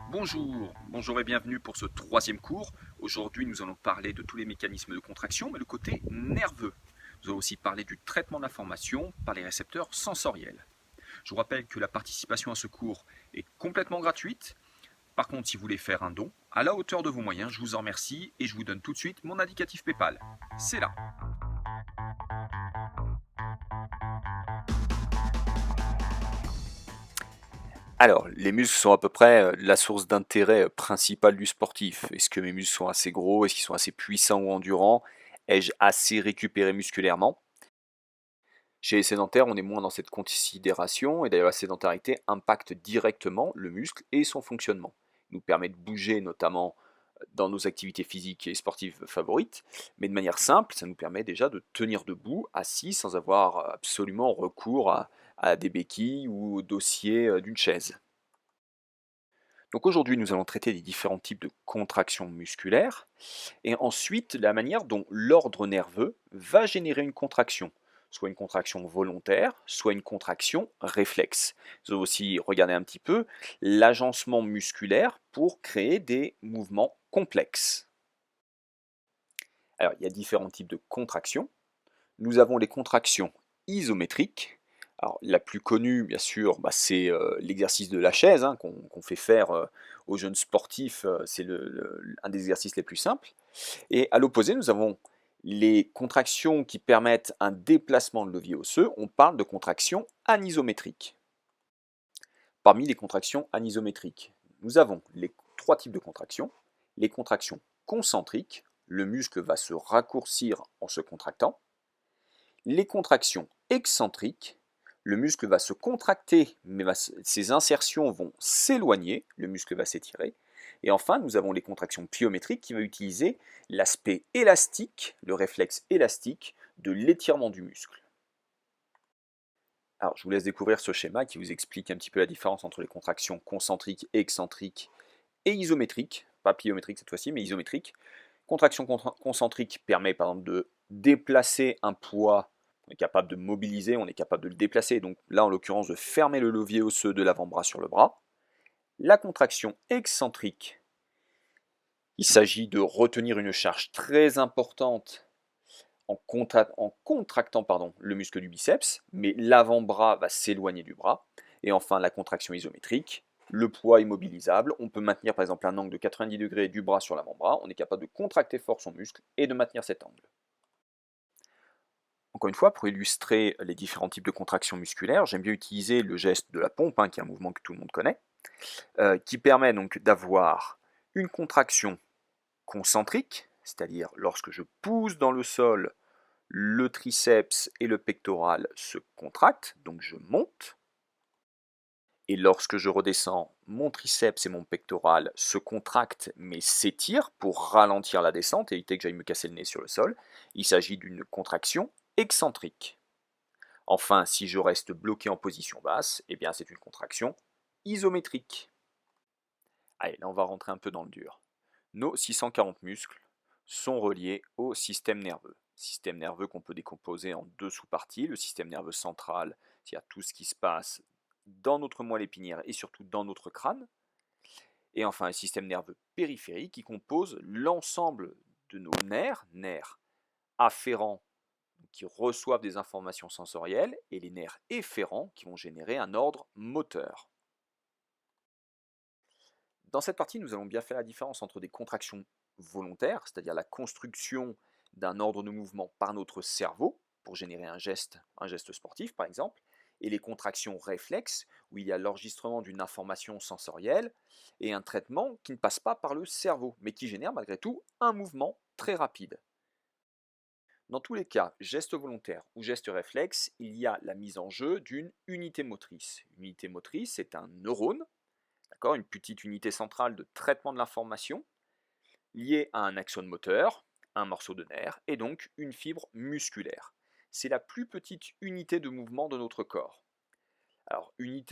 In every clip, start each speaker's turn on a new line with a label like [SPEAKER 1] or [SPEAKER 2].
[SPEAKER 1] Bonjour et bienvenue pour ce troisième cours. Aujourd'hui, nous allons parler de tous les mécanismes de contraction, mais le côté nerveux. Nous allons aussi parler du traitement de l'information par les récepteurs sensoriels. Je vous rappelle que la participation à ce cours est complètement gratuite. Par contre, si vous voulez faire un don à la hauteur de vos moyens, je vous en remercie et je vous donne tout de suite mon indicatif PayPal. C'est là.
[SPEAKER 2] Alors, les muscles sont à peu près la source d'intérêt principale du sportif. Est-ce que mes muscles sont assez gros? Est-ce qu'ils sont assez puissants ou endurants? Ai-je assez récupéré musculairement? Chez les sédentaires, on est moins dans cette considération, et d'ailleurs la sédentarité impacte directement le muscle et son fonctionnement. Il nous permet de bouger, notamment dans nos activités physiques et sportives favorites, mais de manière simple, ça nous permet déjà de tenir debout, assis, sans avoir absolument recours à des béquilles ou au dossier d'une chaise. Donc aujourd'hui, nous allons traiter des différents types de contractions musculaires et ensuite la manière dont l'ordre nerveux va générer une contraction, soit une contraction volontaire, soit une contraction réflexe. Nous allons aussi regarder un petit peu l'agencement musculaire pour créer des mouvements complexes. Alors, il y a différents types de contractions. Nous avons les contractions isométriques. Alors, la plus connue, bien sûr, c'est l'exercice de la chaise qu'on fait faire aux jeunes sportifs. C'est un des exercices les plus simples. Et à l'opposé, nous avons les contractions qui permettent un déplacement de levier osseux. On parle de contractions anisométriques. Parmi les contractions anisométriques, nous avons les trois types de contractions. Les contractions concentriques, le muscle va se raccourcir en se contractant. Les contractions excentriques, le muscle va se contracter, mais ses insertions vont s'éloigner, le muscle va s'étirer. Et enfin, nous avons les contractions pliométriques qui vont utiliser l'aspect élastique, le réflexe élastique de l'étirement du muscle. Alors, je vous laisse découvrir ce schéma qui vous explique un petit peu la différence entre les contractions concentriques, excentriques et isométriques, pas pliométriques cette fois-ci, mais isométriques. Contraction concentrique permet par exemple de déplacer un poids, on est capable de mobiliser, on est capable de le déplacer, donc là en l'occurrence de fermer le levier osseux de l'avant-bras sur le bras. La contraction excentrique, il s'agit de retenir une charge très importante en contractant le muscle du biceps, mais l'avant-bras va s'éloigner du bras. Et enfin la contraction isométrique, le poids est mobilisable, on peut maintenir par exemple un angle de 90 degrés du bras sur l'avant-bras, on est capable de contracter fort son muscle et de maintenir cet angle. Encore une fois, pour illustrer les différents types de contractions musculaires, j'aime bien utiliser le geste de la pompe, qui est un mouvement que tout le monde connaît, qui permet donc d'avoir une contraction concentrique, c'est-à-dire lorsque je pousse dans le sol, le triceps et le pectoral se contractent, donc je monte. Et lorsque je redescends, mon triceps et mon pectoral se contractent mais s'étirent pour ralentir la descente et éviter que j'aille me casser le nez sur le sol. Il s'agit d'une contraction excentrique. Enfin, si je reste bloqué en position basse, eh bien c'est une contraction isométrique. Allez, là on va rentrer un peu dans le dur. Nos 640 muscles sont reliés au système nerveux. Système nerveux qu'on peut décomposer en deux sous-parties. Le système nerveux central, c'est-à-dire tout ce qui se passe dans notre moelle épinière et surtout dans notre crâne. Et enfin, un système nerveux périphérique qui compose l'ensemble de nos nerfs afférents qui reçoivent des informations sensorielles et les nerfs efférents qui vont générer un ordre moteur. Dans cette partie, nous allons bien faire la différence entre des contractions volontaires, c'est-à-dire la construction d'un ordre de mouvement par notre cerveau pour générer un geste sportif par exemple, et les contractions réflexes, où il y a l'enregistrement d'une information sensorielle et un traitement qui ne passe pas par le cerveau, mais qui génère malgré tout un mouvement très rapide. Dans tous les cas, geste volontaire ou geste réflexe, il y a la mise en jeu d'une unité motrice. Une unité motrice, c'est un neurone, une petite unité centrale de traitement de l'information, liée à un axone moteur, un morceau de nerf, et donc une fibre musculaire. C'est la plus petite unité de mouvement de notre corps. Alors, une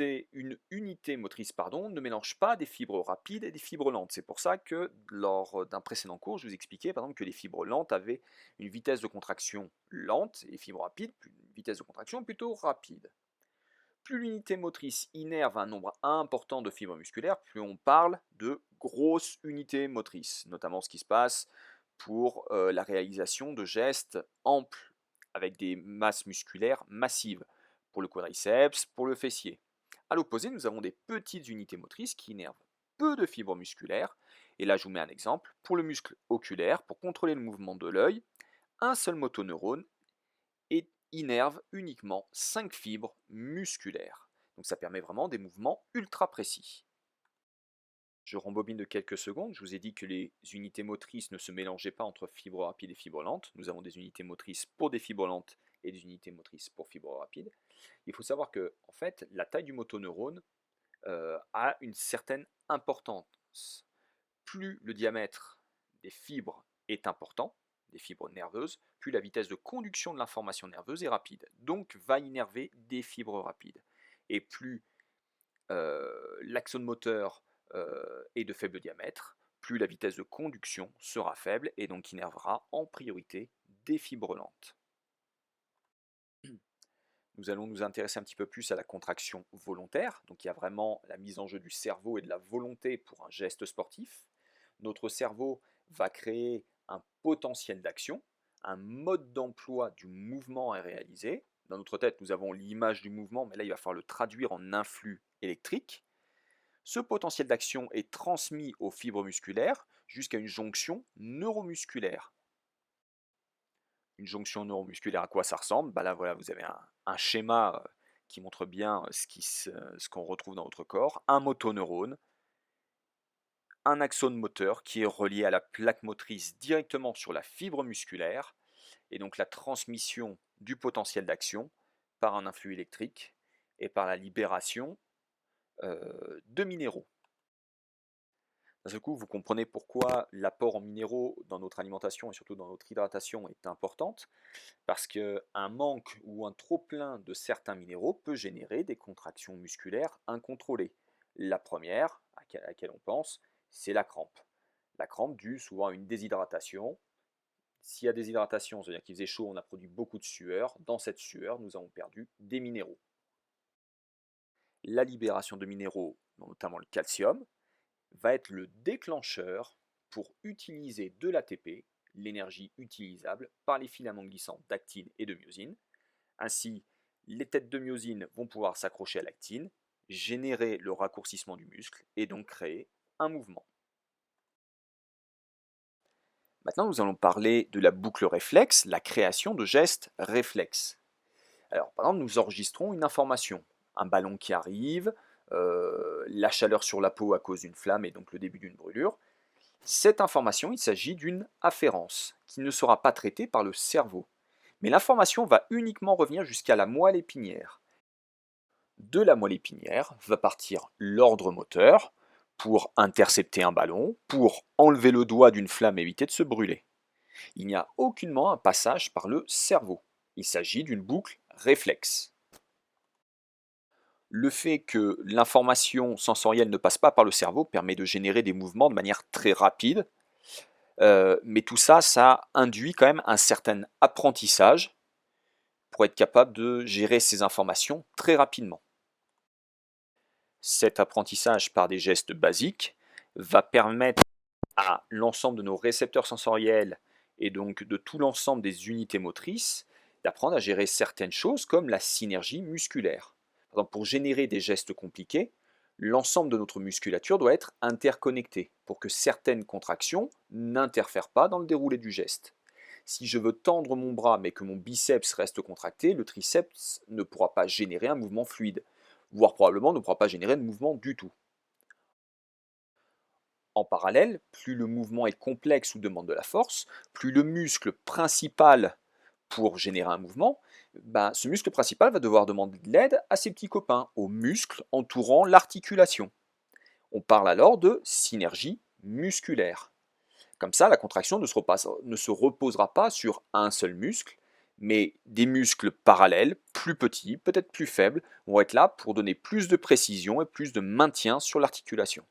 [SPEAKER 2] unité motrice ne mélange pas des fibres rapides et des fibres lentes. C'est pour ça que lors d'un précédent cours, je vous expliquais par exemple que les fibres lentes avaient une vitesse de contraction lente et les fibres rapides une vitesse de contraction plutôt rapide. Plus l'unité motrice innerve un nombre important de fibres musculaires, plus on parle de grosses unités motrices, notamment ce qui se passe pour la réalisation de gestes amples avec des masses musculaires massives, pour le quadriceps, pour le fessier. A l'opposé, nous avons des petites unités motrices qui innervent peu de fibres musculaires, et là je vous mets un exemple, pour le muscle oculaire, pour contrôler le mouvement de l'œil, un seul motoneurone et innerve uniquement 5 fibres musculaires. Donc ça permet vraiment des mouvements ultra précis. Je rembobine de quelques secondes, je vous ai dit que les unités motrices ne se mélangeaient pas entre fibres rapides et fibres lentes. Nous avons des unités motrices pour des fibres lentes et des unités motrices pour fibres rapides. Il faut savoir que en fait, la taille du motoneurone a une certaine importance. Plus le diamètre des fibres est important, des fibres nerveuses, plus la vitesse de conduction de l'information nerveuse est rapide, donc va innerver des fibres rapides. Et plus l'axone moteur est de faible diamètre, plus la vitesse de conduction sera faible et donc innervera en priorité des fibres lentes. Nous allons nous intéresser un petit peu plus à la contraction volontaire. Donc il y a vraiment la mise en jeu du cerveau et de la volonté pour un geste sportif. Notre cerveau va créer un potentiel d'action, un mode d'emploi du mouvement à réaliser. Dans notre tête, nous avons l'image du mouvement, mais là, il va falloir le traduire en influx électrique. Ce potentiel d'action est transmis aux fibres musculaires jusqu'à une jonction neuromusculaire. Une jonction neuromusculaire, à quoi ça ressemble? Là, voilà, vous avez un schéma qui montre bien ce qu'on retrouve dans votre corps. Un motoneurone, un axone moteur qui est relié à la plaque motrice directement sur la fibre musculaire, et donc la transmission du potentiel d'action par un influx électrique et par la libération de minéraux. D'un seul coup, vous comprenez pourquoi l'apport en minéraux dans notre alimentation et surtout dans notre hydratation est importante, parce qu'un manque ou un trop-plein de certains minéraux peut générer des contractions musculaires incontrôlées. La première, à laquelle on pense, c'est la crampe. La crampe due souvent à une déshydratation. S'il y a déshydratation, c'est-à-dire qu'il faisait chaud, on a produit beaucoup de sueur. Dans cette sueur, nous avons perdu des minéraux. La libération de minéraux, notamment le calcium, va être le déclencheur pour utiliser de l'ATP, l'énergie utilisable par les filaments glissants d'actine et de myosine. Ainsi, les têtes de myosine vont pouvoir s'accrocher à l'actine, générer le raccourcissement du muscle et donc créer un mouvement. Maintenant, nous allons parler de la boucle réflexe, la création de gestes réflexes. Alors, par exemple, nous enregistrons une information, un ballon qui arrive, la chaleur sur la peau à cause d'une flamme et donc le début d'une brûlure. Cette information, il s'agit d'une afférence qui ne sera pas traitée par le cerveau. Mais l'information va uniquement revenir jusqu'à la moelle épinière. De la moelle épinière va partir l'ordre moteur pour intercepter un ballon, pour enlever le doigt d'une flamme et éviter de se brûler. Il n'y a aucunement un passage par le cerveau. Il s'agit d'une boucle réflexe. Le fait que l'information sensorielle ne passe pas par le cerveau permet de générer des mouvements de manière très rapide, mais tout ça, ça induit quand même un certain apprentissage pour être capable de gérer ces informations très rapidement. Cet apprentissage par des gestes basiques va permettre à l'ensemble de nos récepteurs sensoriels et donc de tout l'ensemble des unités motrices d'apprendre à gérer certaines choses comme la synergie musculaire. Par exemple, pour générer des gestes compliqués, l'ensemble de notre musculature doit être interconnecté pour que certaines contractions n'interfèrent pas dans le déroulé du geste. Si je veux tendre mon bras mais que mon biceps reste contracté, le triceps ne pourra pas générer un mouvement fluide, voire probablement ne pourra pas générer de mouvement du tout. En parallèle, plus le mouvement est complexe ou demande de la force, plus le muscle principal pour générer un mouvement, ce muscle principal va devoir demander de l'aide à ses petits copains, aux muscles entourant l'articulation. On parle alors de synergie musculaire. Comme ça, la contraction ne se reposera pas sur un seul muscle, mais des muscles parallèles, plus petits, peut-être plus faibles, vont être là pour donner plus de précision et plus de maintien sur l'articulation.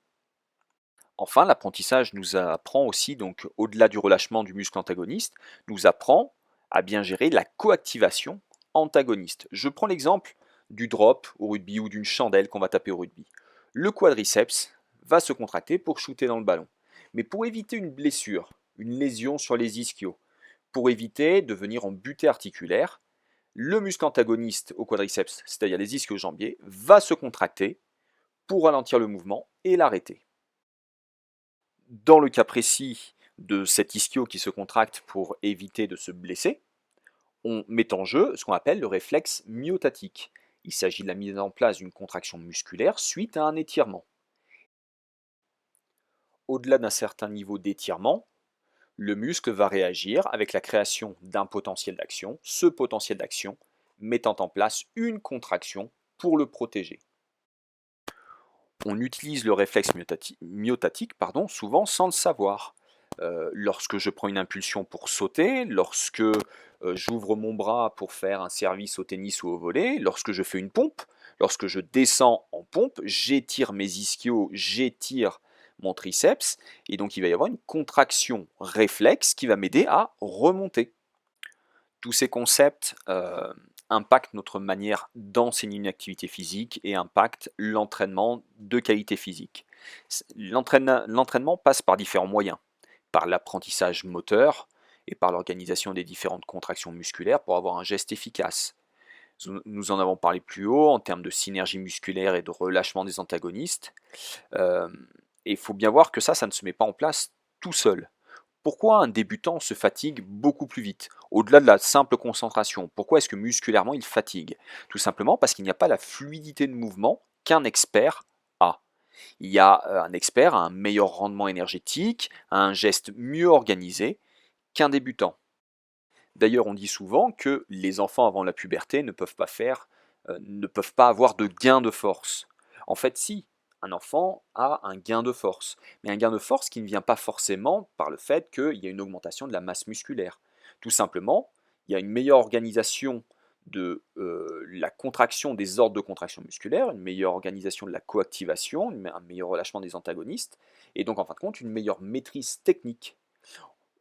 [SPEAKER 2] Enfin, l'apprentissage nous apprend aussi, donc au-delà du relâchement du muscle antagoniste, nous apprend à bien gérer la coactivation antagoniste. Je prends l'exemple du drop au rugby ou d'une chandelle qu'on va taper au rugby. Le quadriceps va se contracter pour shooter dans le ballon. Mais pour éviter une blessure, une lésion sur les ischios, pour éviter de venir en butée articulaire, le muscle antagoniste au quadriceps, c'est-à-dire les ischio-jambiers, va se contracter pour ralentir le mouvement et l'arrêter. Dans le cas précis de cet ischio qui se contracte pour éviter de se blesser, on met en jeu ce qu'on appelle le réflexe myotatique. Il s'agit de la mise en place d'une contraction musculaire suite à un étirement. Au-delà d'un certain niveau d'étirement, le muscle va réagir avec la création d'un potentiel d'action, ce potentiel d'action mettant en place une contraction pour le protéger. On utilise le réflexe myotatique souvent sans le savoir. Lorsque je prends une impulsion pour sauter, lorsque j'ouvre mon bras pour faire un service au tennis ou au volley, lorsque je fais une pompe, lorsque je descends en pompe, j'étire mes ischios, j'étire mon triceps, et donc il va y avoir une contraction réflexe qui va m'aider à remonter. Tous ces concepts impactent notre manière d'enseigner une activité physique et impactent l'entraînement de qualité physique. L'entraînement passe par différents moyens, par l'apprentissage moteur et par l'organisation des différentes contractions musculaires pour avoir un geste efficace. Nous en avons parlé plus haut en termes de synergie musculaire et de relâchement des antagonistes. Et il faut bien voir que ça ne se met pas en place tout seul. Pourquoi un débutant se fatigue beaucoup plus vite, au-delà de la simple concentration? Pourquoi est-ce que musculairement il fatigue? Tout simplement parce qu'il n'y a pas la fluidité de mouvement qu'un expert a. Un expert a un meilleur rendement énergétique, a un geste mieux organisé qu'un débutant. D'ailleurs, on dit souvent que les enfants avant la puberté ne peuvent pas avoir de gain de force. En fait, si, un enfant a un gain de force, mais un gain de force qui ne vient pas forcément par le fait qu'il y a une augmentation de la masse musculaire. Tout simplement, il y a une meilleure organisation de la contraction des ordres de contraction musculaire, une meilleure organisation de la coactivation, un meilleur relâchement des antagonistes, et donc en fin de compte une meilleure maîtrise technique.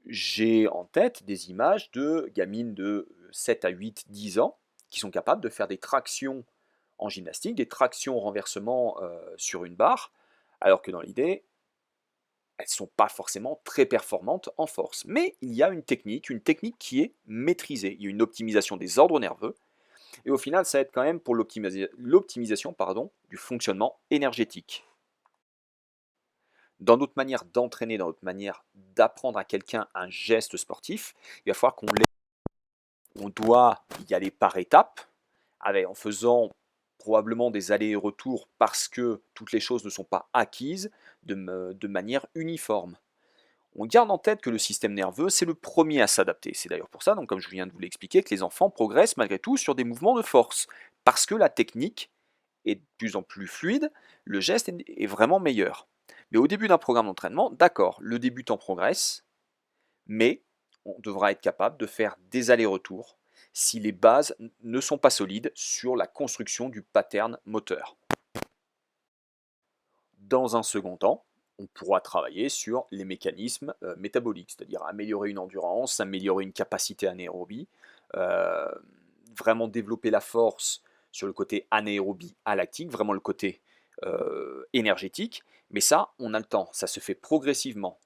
[SPEAKER 2] J'ai en tête des images de gamines de 7 à 8, 10 ans qui sont capables de faire des tractions en gymnastique, des tractions au renversement sur une barre, alors que dans l'idée, elles ne sont pas forcément très performantes en force. Mais il y a une technique qui est maîtrisée. Il y a une optimisation des ordres nerveux, et au final, ça aide quand même pour l'optimisation du fonctionnement énergétique. Dans notre manière d'entraîner, dans notre manière d'apprendre à quelqu'un un geste sportif, il va falloir on doit y aller par étapes, en faisant probablement des allers et retours parce que toutes les choses ne sont pas acquises de manière uniforme. On garde en tête que le système nerveux, c'est le premier à s'adapter. C'est d'ailleurs pour ça, donc, comme je viens de vous l'expliquer, que les enfants progressent malgré tout sur des mouvements de force, parce que la technique est de plus en plus fluide, le geste est vraiment meilleur. Mais au début d'un programme d'entraînement, d'accord, le débutant progresse, mais on devra être capable de faire des allers-retours si les bases ne sont pas solides sur la construction du pattern moteur. Dans un second temps, on pourra travailler sur les mécanismes métaboliques, c'est-à-dire améliorer une endurance, améliorer une capacité anaérobie, vraiment développer la force sur le côté anaérobie à lactique, vraiment le côté énergétique, mais ça, on a le temps, ça se fait progressivement.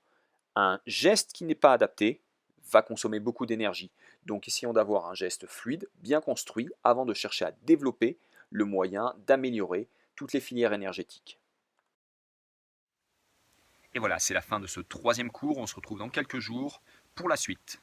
[SPEAKER 2] Un geste qui n'est pas adapté va consommer beaucoup d'énergie, donc essayons d'avoir un geste fluide, bien construit, avant de chercher à développer le moyen d'améliorer toutes les filières énergétiques.
[SPEAKER 1] Et voilà, c'est la fin de ce troisième cours. On se retrouve dans quelques jours pour la suite.